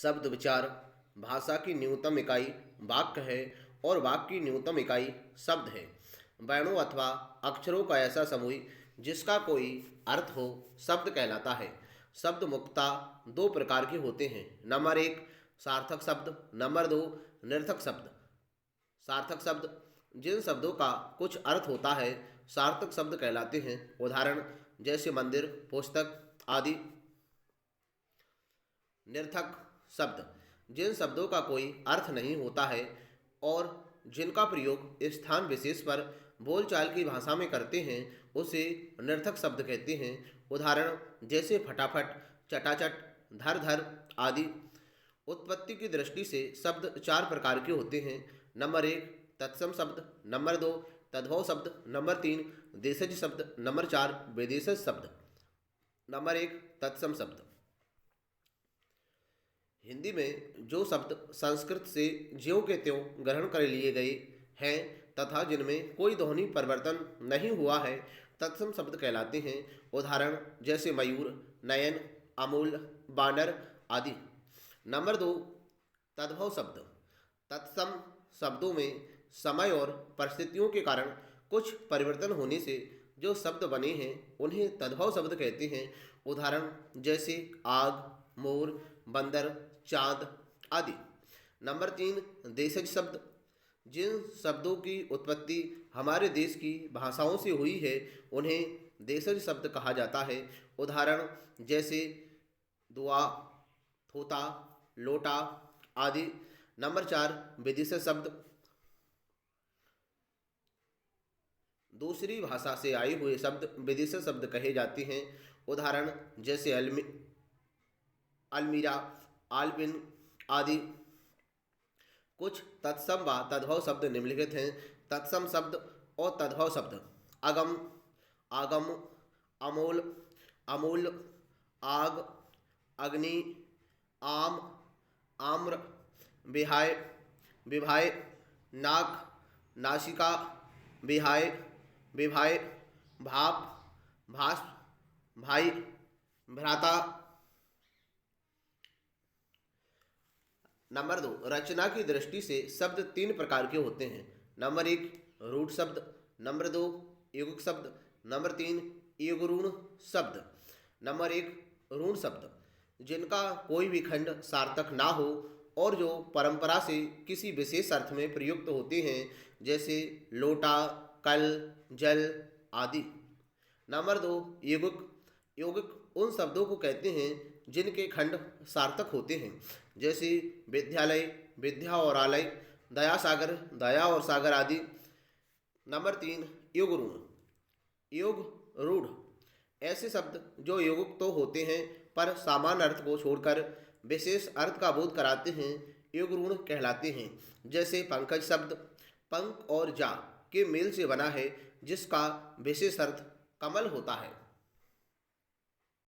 शब्द विचार भाषा की न्यूनतम इकाई वाक्य है और वाक्य की न्यूनतम इकाई शब्द है। वर्णों अथवा अक्षरों का ऐसा समूह जिसका कोई अर्थ हो शब्द कहलाता है। शब्द मुख्यतः दो प्रकार के होते हैं। नंबर एक, सार्थक शब्द। नंबर दो, निरर्थक शब्द। सार्थक शब्द जिन शब्दों का कुछ अर्थ होता है सार्थक शब्द कहलाते हैं। उदाहरण जैसे मंदिर, पुस्तक आदि। निरर्थक शब्द जिन शब्दों का कोई अर्थ नहीं होता है और जिनका प्रयोग स्थान विशेष पर बोलचाल की भाषा में करते हैं उसे निरर्थक शब्द कहते हैं। उदाहरण जैसे फटाफट, चटाचट, धर धर आदि। उत्पत्ति की दृष्टि से शब्द चार प्रकार के होते हैं। नंबर एक, तत्सम शब्द। नंबर दो, तद्भव शब्द। नंबर तीन, देशज शब्द। नंबर चार, विदेशज शब्द। नंबर एक, तत्सम शब्द। हिंदी में जो शब्द संस्कृत से ज्यों के त्यों ग्रहण कर लिए गए हैं तथा जिनमें कोई ध्वनि परिवर्तन नहीं हुआ है तत्सम शब्द कहलाते हैं। उदाहरण जैसे मयूर, नयन, अमूल, बानर आदि। नंबर दो, तद्भव शब्द। तत्सम शब्दों में समय और परिस्थितियों के कारण कुछ परिवर्तन होने से जो शब्द बने हैं उन्हें तद्भव शब्द कहते हैं। उदाहरण जैसे आग, मोर, बंदर, चाँद आदि। नंबर तीन, देशज शब्द। जिन शब्दों की उत्पत्ति हमारे देश की भाषाओं से हुई है उन्हें देशज शब्द कहा जाता है। उदाहरण जैसे दुआ, थोता, लोटा आदि। नंबर चार, विदेशज शब्द। दूसरी भाषा से आए हुए शब्द विदेशज शब्द कहे जाते हैं। उदाहरण जैसे अलमीरा, आलपिन आदि। कुछ तत्सम व तद्भव शब्द निम्नलिखित हैं। तत्सम शब्द और तद्भव शब्द: अगम, आगम, अमोल, अमूल, आग, अग्नि, आम, आम्र, विहाय, विभाय, नाक, नासिका, विहाय, विभाय, भाप, भास्प, भाई, भ्राता। नंबर दो, रचना की दृष्टि से शब्द तीन प्रकार के होते हैं। नंबर एक, रूढ़ शब्द। नंबर दो, युग्म शब्द। नंबर तीन, युग्मरूढ़ शब्द। नंबर एक, रूढ़ शब्द जिनका कोई भी खंड सार्थक ना हो और जो परंपरा से किसी विशेष अर्थ में प्रयुक्त होते हैं जैसे लोटा, कल, जल आदि। नंबर दो, युग्मक। युग्मक उन शब्दों को कहते हैं जिनके खंड सार्थक होते हैं जैसे विद्यालय, विद्या और आलय, दया सागर, दया और सागर आदि। नंबर तीन, युग्मरूढ़। युग्मरूढ़ ऐसे शब्द जो युग्मक तो होते हैं पर सामान्य अर्थ को छोड़कर विशेष अर्थ का बोध कराते हैं युग्मरूढ़ कहलाते हैं। जैसे पंकज शब्द पंख और जा के मेल से बना है जिसका विशेष अर्थ कमल होता है।